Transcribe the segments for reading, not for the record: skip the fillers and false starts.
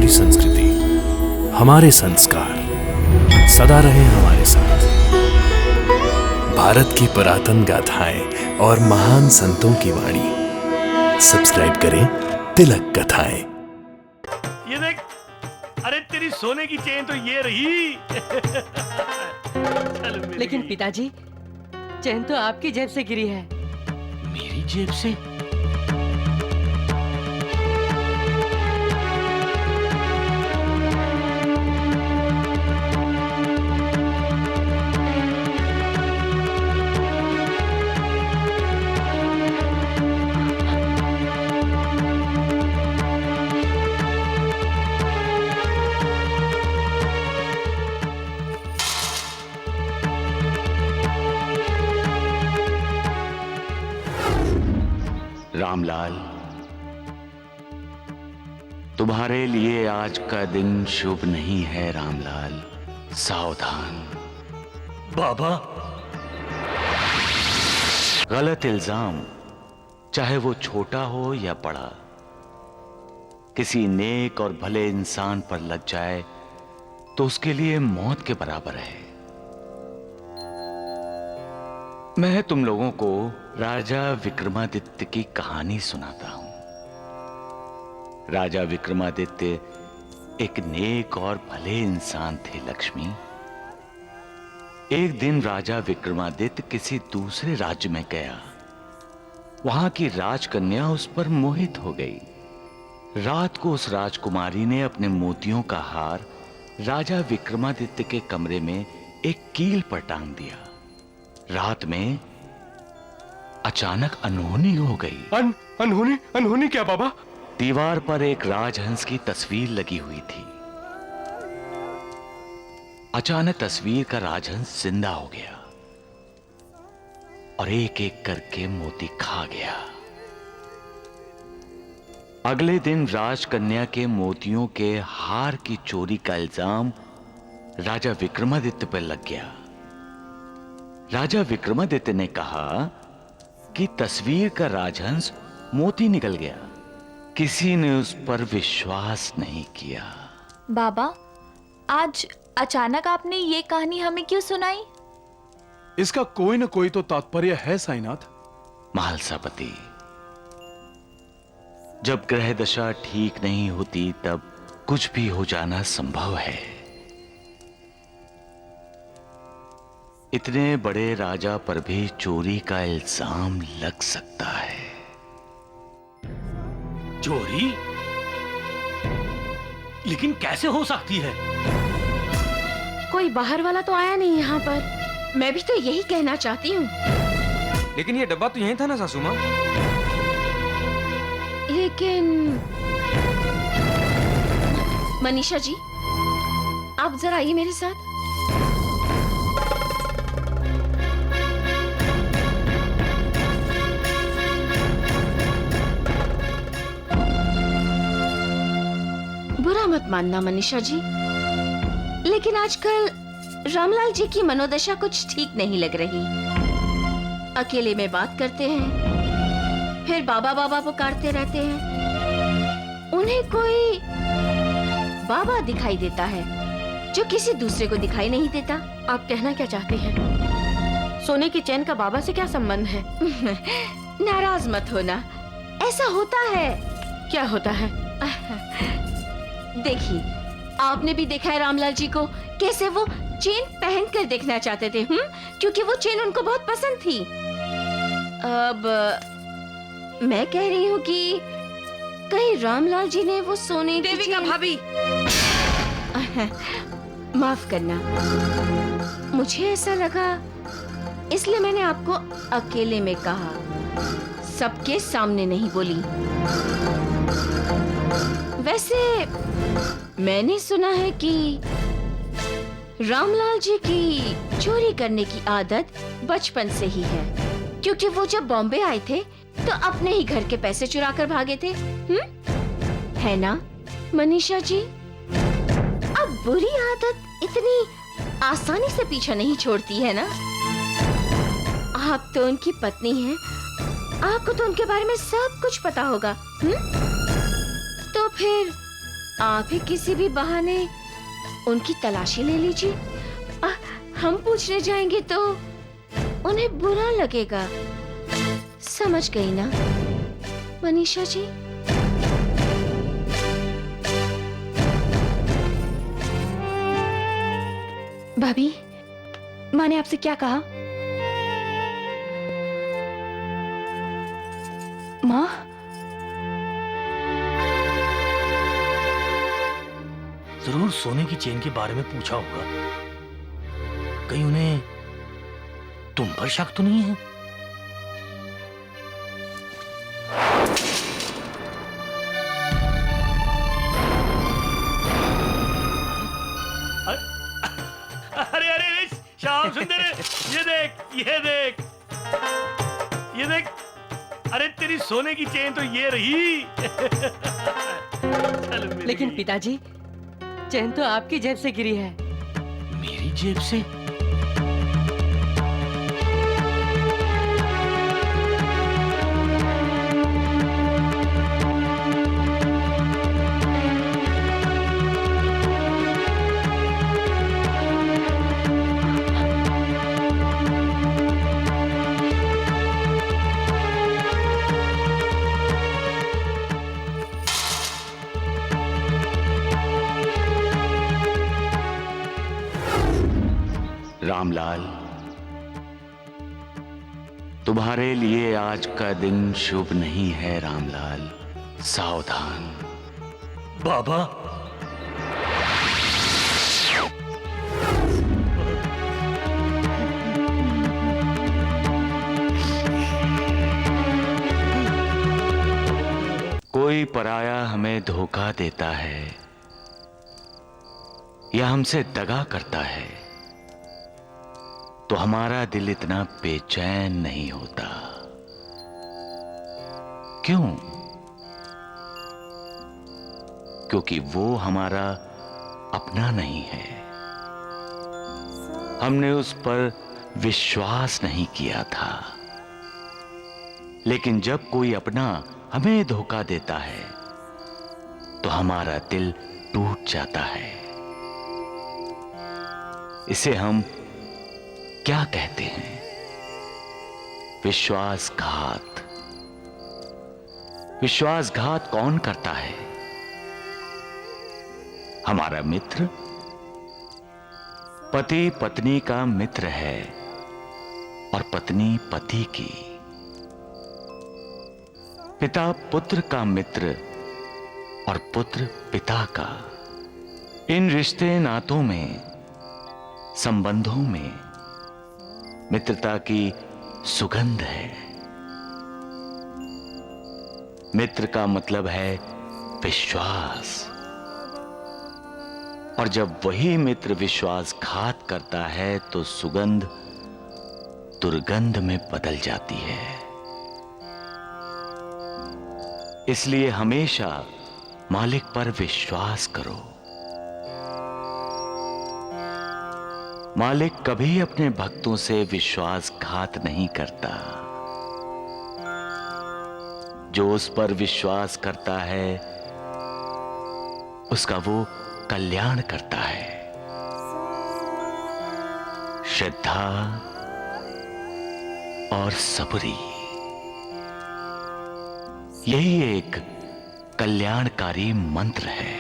हमारी संस्कृति, हमारे संस्कार सदा रहे हमारे साथ। भारत की पुरातन गाथाएं और महान संतों की वाणी। सब्सक्राइब करें तिलक कथाएं। ये देख, अरे तेरी सोने की चेन तो ये रही। लेकिन पिताजी, चेन तो आपकी जेब से गिरी है। मेरी जेब से? रामलाल, तुम्हारे लिए आज का दिन शुभ नहीं है रामलाल, सावधान। बाबा, गलत इल्जाम, चाहे वो छोटा हो या बड़ा, किसी नेक और भले इंसान पर लग जाए तो उसके लिए मौत के बराबर है। मैं तुम लोगों को राजा विक्रमादित्य की कहानी सुनाता हूं। राजा विक्रमादित्य एक नेक और भले इंसान थे लक्ष्मी। एक दिन राजा विक्रमादित्य किसी दूसरे राज्य में गया। वहां की राजकन्या उस पर मोहित हो गई। रात को उस राजकुमारी ने अपने मोतियों का हार राजा विक्रमादित्य के कमरे में एक कील पर टांग दिया। रात में अचानक अनहोनी हो गई। अनहोनी क्या बाबा? दीवार पर एक राजहंस की तस्वीर लगी हुई थी। अचानक तस्वीर का राजहंस जिंदा हो गया और एक एक करके मोती खा गया। अगले दिन राजकन्या के मोतियों के हार की चोरी का इल्जाम राजा विक्रमादित्य पर लग गया। राजा विक्रमादित्य ने कहा कि तस्वीर का राजहंस मोती निकल गया। किसी ने उस पर विश्वास नहीं किया। बाबा, आज अचानक आपने ये कहानी हमें क्यों सुनाई? इसका कोई न कोई तो तात्पर्य है साईनाथ। महालसापति, जब ग्रह दशा ठीक नहीं होती तब कुछ भी हो जाना संभव है। इतने बड़े राजा पर भी चोरी का इल्जाम लग सकता है। चोरी? लेकिन कैसे हो सकती है? कोई बाहर वाला तो आया नहीं यहाँ पर। मैं भी तो यही कहना चाहती हूँ। लेकिन ये डब्बा तो यहीं था ना सासू माँ? लेकिन मनीषा जी, आप जरा आइए मेरे साथ। बुरा मत मानना मनीषा जी, लेकिन आजकल रामलाल जी की मनोदशा कुछ ठीक नहीं लग रही। अकेले में बात करते हैं, फिर बाबा बाबा पुकारते रहते हैं। उन्हें कोई बाबा दिखाई देता है जो किसी दूसरे को दिखाई नहीं देता। आप कहना क्या चाहती हैं? सोने की चैन का बाबा से क्या संबंध है? नाराज मत होना, ऐसा होता है। क्या होता है? देखिए, आपने भी देखा है रामलाल जी को कैसे वो चेन पहनकर देखना चाहते थे, क्योंकि वो चेन उनको बहुत पसंद थी। अब मैं कह रही हूँ कि कहीं रामलाल जी ने वो सोने की देविका भाभी, माफ करना, मुझे ऐसा लगा इसलिए मैंने आपको अकेले में कहा, सबके सामने नहीं बोली। वैसे मैंने सुना है कि रामलाल जी की चोरी करने की आदत बचपन से ही है, क्योंकि वो जब बॉम्बे आए थे तो अपने ही घर के पैसे चुरा कर भागे थे। है ना मनीषा जी? अब बुरी आदत इतनी आसानी से पीछा नहीं छोड़ती है ना। आप तो उनकी पत्नी हैं, आपको तो उनके बारे में सब कुछ पता होगा। तो फिर आप ही किसी भी बहाने उनकी तलाशी ले लीजिए। हम पूछने जाएंगे तो उन्हें बुरा लगेगा। समझ गई ना मनीषा जी? भाभी, माँ ने आपसे क्या कहा? माँ, जरूर सोने की चेन के बारे में पूछा होगा। कहीं उन्हें तुम पर शक तो नहीं है? अरे अरे अरे श्याम सुंदर, ये देख ये देख ये देख। अरे तेरी सोने की चेन तो ये रही। चल मिल लेकिन गई। पिताजी, चैन तो आपकी जेब से गिरी है। मेरी जेब से? रामलाल, तुम्हारे लिए आज का दिन शुभ नहीं है रामलाल, सावधान। बाबा, कोई पराया हमें धोखा देता है या हमसे दगा करता है तो हमारा दिल इतना बेचैन नहीं होता। क्यों? क्योंकि वो हमारा अपना नहीं है। हमने उस पर विश्वास नहीं किया था। लेकिन जब कोई अपना हमें धोखा देता है तो हमारा दिल टूट जाता है। इसे हम क्या कहते हैं? विश्वासघात। विश्वासघात कौन करता है? हमारा मित्र पति पत्नी का मित्र है और पत्नी पति की। पिता पुत्र का मित्र और पुत्र पिता का। इन रिश्ते नातों में, संबंधों में मित्रता की सुगंध है। मित्र का मतलब है विश्वास। और जब वही मित्र विश्वासघात करता है तो सुगंध दुर्गंध में बदल जाती है। इसलिए हमेशा मालिक पर विश्वास करो। मालिक कभी अपने भक्तों से विश्वासघात नहीं करता। जो उस पर विश्वास करता है उसका वो कल्याण करता है। श्रद्धा और सबरी, यही एक कल्याणकारी मंत्र है।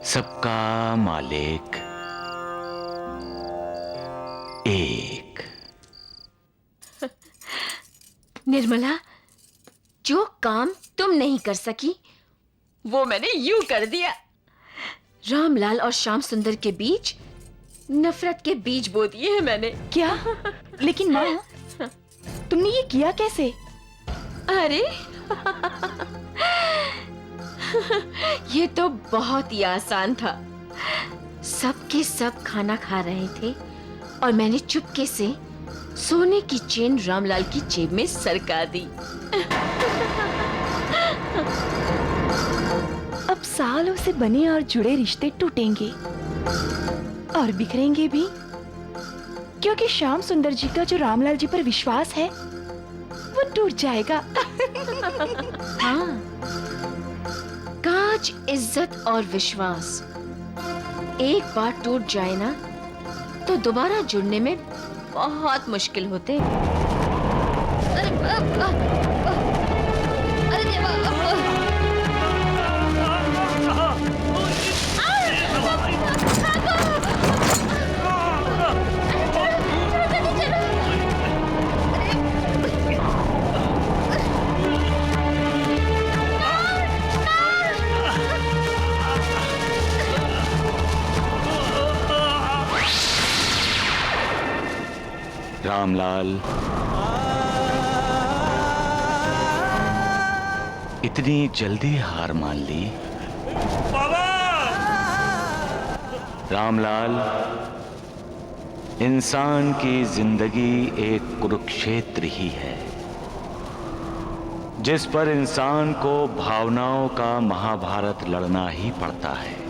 सबका मालिक एक। निर्मला, जो काम तुम नहीं कर सकी वो मैंने यूं कर दिया। रामलाल और श्याम सुंदर के बीच नफरत के बीज बो दिए हैं मैंने। क्या? लेकिन माँ, तुमने ये किया कैसे? अरे ये तो बहुत ही आसान था। सबके सब खाना खा रहे थे और मैंने चुपके से सोने की चेन रामलाल की जेब में सरका दी। अब सालों से बने और जुड़े रिश्ते टूटेंगे और बिखरेंगे भी, क्योंकि श्याम सुंदर जी का जो रामलाल जी पर विश्वास है वो टूट जाएगा। हाँ, कांच, इज्जत और विश्वास एक बार टूट जाए ना तो दोबारा जुड़ने में बहुत मुश्किल होते। अरे अरे देवा, रामलाल, इतनी जल्दी हार मान ली? बाबा! रामलाल, इंसान की जिंदगी एक कुरुक्षेत्र ही है जिस पर इंसान को भावनाओं का महाभारत लड़ना ही पड़ता है।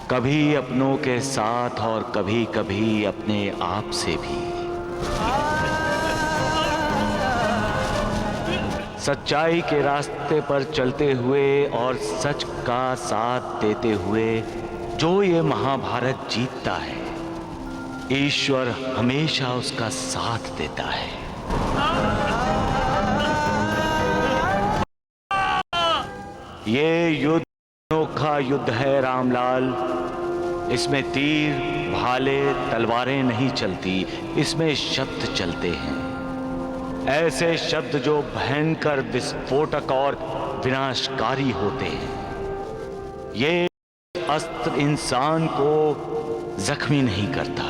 कभी अपनों के साथ और कभी कभी अपने आप से भी। सच्चाई के रास्ते पर चलते हुए और सच का साथ देते हुए जो ये महाभारत जीतता है, ईश्वर हमेशा उसका साथ देता है। ये युद्ध अनोखा युद्ध है रामलाल। इसमें तीर, भाले, तलवारें नहीं चलती, इसमें शब्द चलते हैं। ऐसे शब्द जो भयंकर, विस्फोटक और विनाशकारी होते हैं। ये अस्त्र इंसान को जख्मी नहीं करता,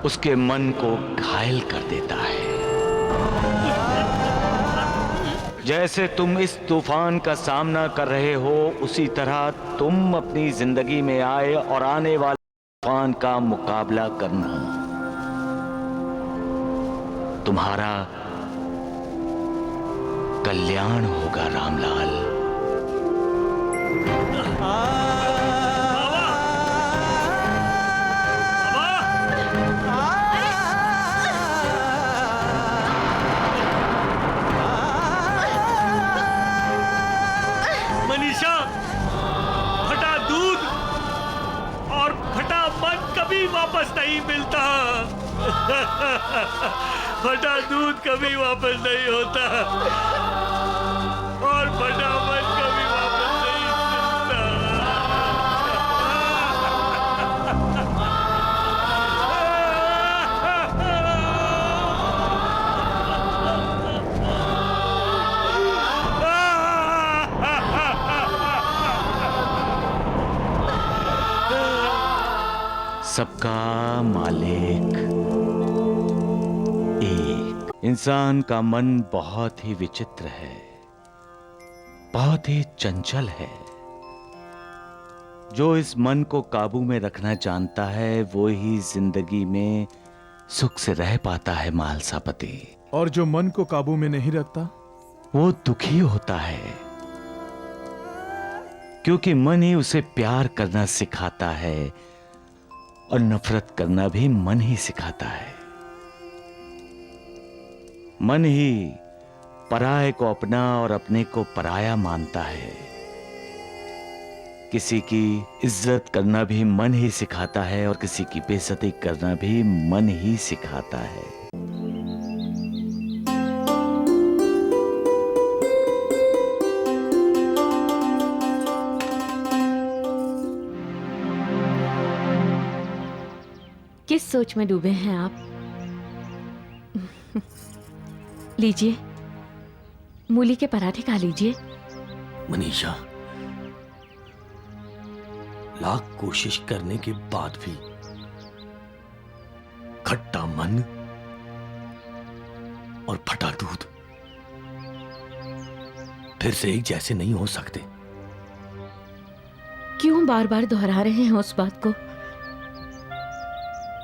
उसके मन को घायल कर देता है। जैसे तुम इस तूफान का सामना कर रहे हो, उसी तरह तुम अपनी जिंदगी में आए और आने वाले तूफान का मुकाबला करना। तुम्हारा कल्याण होगा रामलाल। मनीषा, फटा दूध और फटा मन कभी वापस नहीं मिलता। फटा दूध कभी वापस नहीं होता और फटा मन कभी वापस नहीं सबका मालिक एक। इंसान का मन बहुत ही विचित्र है, बहुत ही चंचल है। जो इस मन को काबू में रखना जानता है वो ही जिंदगी में सुख से रह पाता है मालसापति। और जो मन को काबू में नहीं रखता वो दुखी होता है, क्योंकि मन ही उसे प्यार करना सिखाता है और नफरत करना भी मन ही सिखाता है। मन ही पराये को अपना और अपने को पराया मानता है। किसी की इज्जत करना भी मन ही सिखाता है और किसी की बेइज्जती करना भी मन ही सिखाता है। किस सोच में डूबे हैं आप? लीजिए, मूली के पराठे खा लीजिए। मनीषा, लाख कोशिश करने के बाद भी खट्टा मन और फटा दूध फिर से एक जैसे नहीं हो सकते। क्यों बार बार दोहरा रहे हैं उस बात को?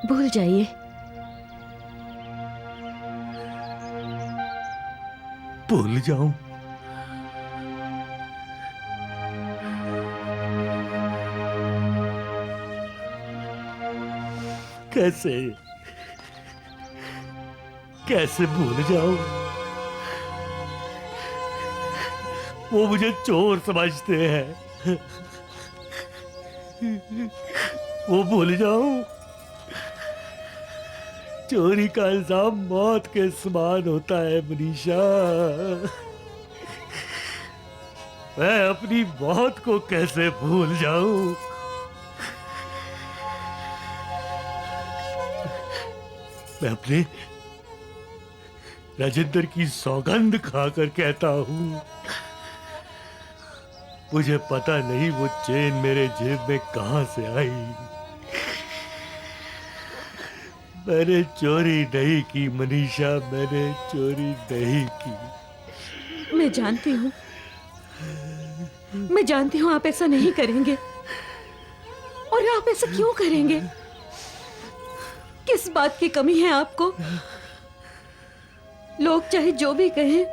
भूल जाइए। भूल जाऊं? कैसे? कैसे भूल जाऊं? वो मुझे चोर समझते हैं। वो भूल जाऊं? चोरी का इल्जाम मौत के समान होता है मनीषा। मैं अपनी मौत को कैसे भूल जाऊं? मैं अपने राजेंद्र की सौगंध खाकर कहता हूं, मुझे पता नहीं वो चेन मेरे जेब में कहां से आई। मैंने चोरी नहीं की मनीषा, मैंने चोरी नहीं की। मैं जानती हूँ, मैं जानती हूँ आप ऐसा नहीं करेंगे। और आप ऐसा क्यों करेंगे? किस बात की कमी है आपको? लोग चाहे जो भी कहें,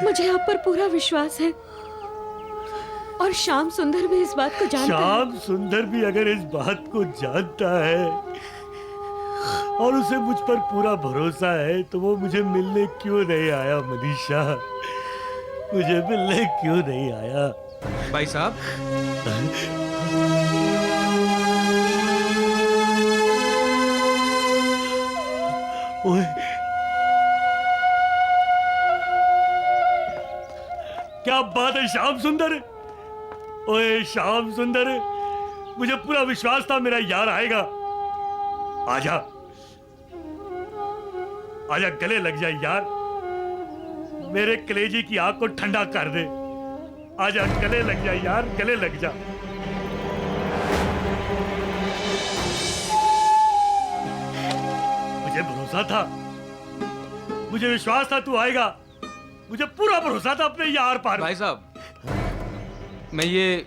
मुझे आप पर पूरा विश्वास है। और श्याम सुंदर भी इस बात को जानता है। श्याम सुंदर भी अगर इस बात को जानता है और उसे मुझ पर पूरा भरोसा है, तो वो मुझे मिलने क्यों नहीं आया मनीषा? मुझे मिलने क्यों नहीं आया? भाई साहब, ओए, क्या बात है श्याम सुंदर? ओए श्याम सुंदर, मुझे पूरा विश्वास था मेरा यार आएगा। आजा आजा, गले लग जाए यार, मेरे कलेजी की आग को ठंडा कर दे। आजा, गले लग जा यार, गले लग जा। मुझे भरोसा था, मुझे विश्वास था तू आएगा। मुझे पूरा भरोसा था अपने यार पर। भाई साहब, मैं ये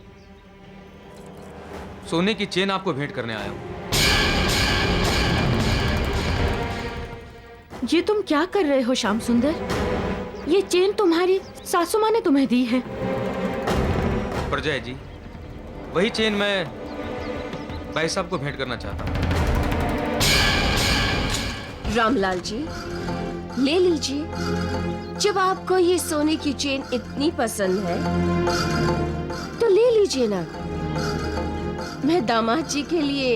सोने की चेन आपको भेंट करने आया हूं। ये तुम क्या कर रहे हो श्याम सुंदर? ये चेन तुम्हारी सासू माँ ने तुम्हें दी है। प्रजय जी, वही चेन मैं भाई साहब को भेंट करना चाहता हूं। रामलाल जी, ले लीजिए। जब आपको ये सोने की चेन इतनी पसंद है तो ले लीजिए ना। मैं दामाद जी के लिए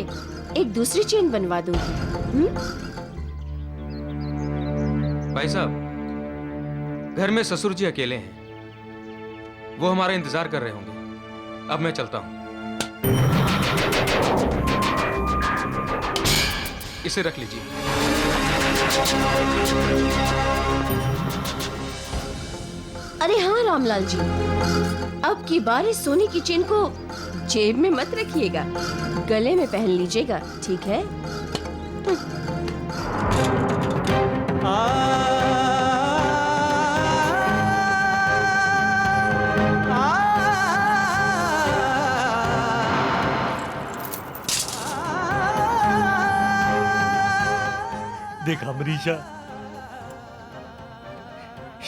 एक दूसरी चेन बनवा दूंगी। भाई साहब, घर में ससुर जी अकेले हैं, वो हमारा इंतजार कर रहे होंगे। अब मैं चलता हूं। इसे रख लीजिए। अरे हाँ रामलाल जी, अब की बार इस सोने की चेन को जेब में मत रखिएगा, गले में पहन लीजिएगा, ठीक है? देखा मनीषा,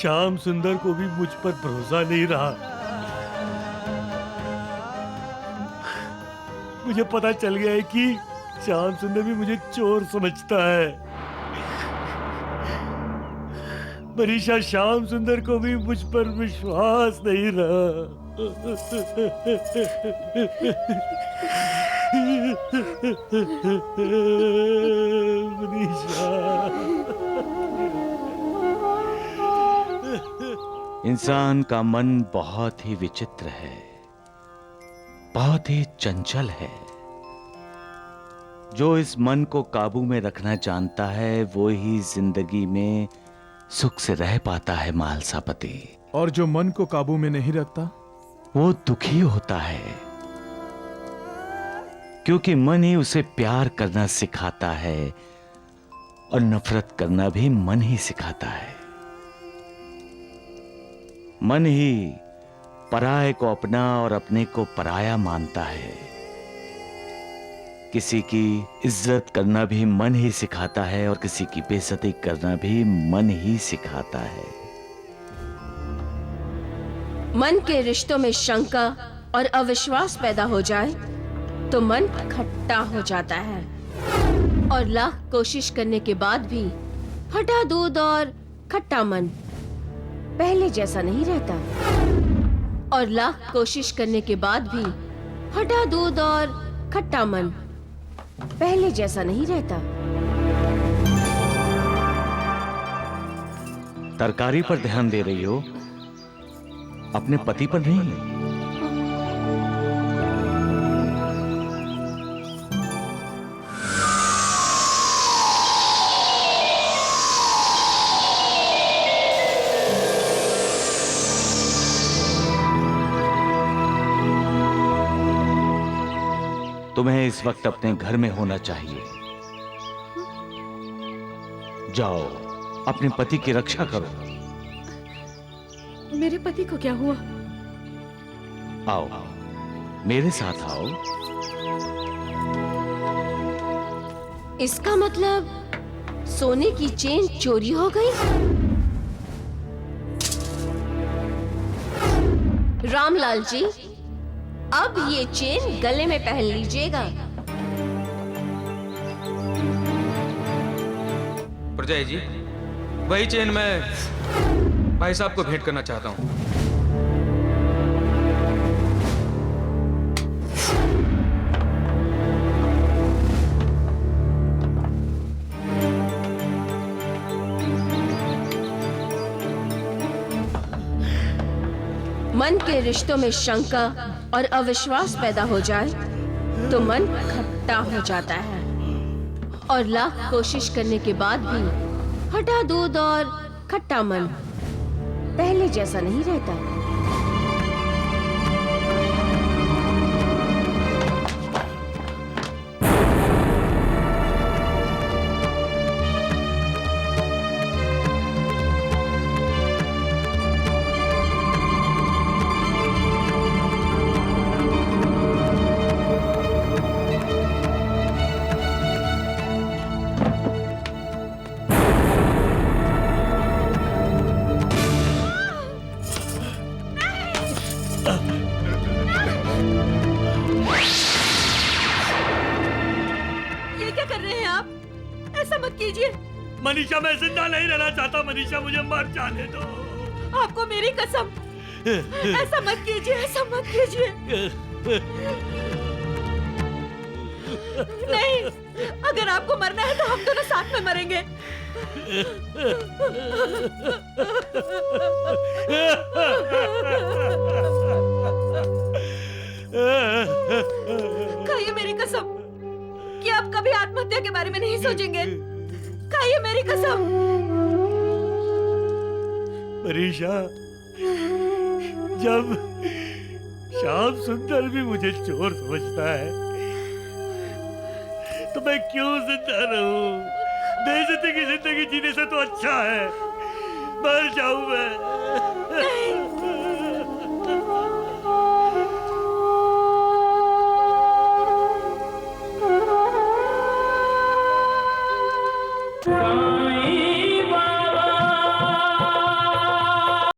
श्याम सुंदर को भी मुझ पर भरोसा नहीं रहा। मुझे पता चल गया है कि श्याम सुंदर भी मुझे चोर समझता है। मनीषा, श्याम सुंदर को भी मुझ पर विश्वास नहीं रहा। इंसान का मन बहुत ही विचित्र है, बहुत ही चंचल है। जो इस मन को काबू में रखना जानता है, वो ही जिंदगी में सुख से रह पाता है मालसापति। और जो मन को काबू में नहीं रखता, वो दुखी होता है, क्योंकि मन ही उसे प्यार करना सिखाता है और नफरत करना भी मन ही सिखाता है। मन ही पराये को अपना और अपने को पराया मानता है। किसी की इज्जत करना भी मन ही सिखाता है और किसी की बेइज्जती करना भी मन ही सिखाता है। मन के रिश्तों में शंका और अविश्वास पैदा हो जाए तो मन खट्टा हो जाता है, और लाख कोशिश करने के बाद भी फटा दूध और खट्टा मन पहले जैसा नहीं रहता, और लाख कोशिश करने के बाद भी फटा दूध और खट्टा मन पहले जैसा नहीं रहता। तरकारी पर ध्यान दे रही हो, अपने पति पर नहीं। तुम्हें इस वक्त अपने घर में होना चाहिए। जाओ, अपने पति की रक्षा करो। मेरे पति को क्या हुआ? आओ, मेरे साथ आओ। इसका मतलब सोने की चेन चोरी हो गई? रामलाल जी, अब ये चेन गले में पहन लीजिएगा। प्रजय जी, वही चेन मैं भाई साहब को भेंट करना चाहता हूँ। मन के रिश्तों में शंका और अविश्वास पैदा हो जाए तो मन खट्टा हो जाता है, और लाख कोशिश करने के बाद भी फटा दूध और खट्टा मन पहले जैसा नहीं रहता। मनीषा, मैं जिंदा नहीं रहना चाहता। मनीषा, मुझे मर जाने दो। आपको मेरी कसम, ऐसा मत कीजिए, ऐसा मत कीजिए। नहीं, अगर आपको मरना है तो हम दोनों साथ में मरेंगे। खाइए मेरी कसम कि आप कभी आत्महत्या के बारे में नहीं सोचेंगे। खाइए मेरी कसम। मनीषा, जब श्याम सुंदर भी मुझे चोर समझता है तो मैं क्यों जिंदा रहूं? बेइज्जती की जिंदगी जीने से तो अच्छा है मर जाऊं मैं। नहीं,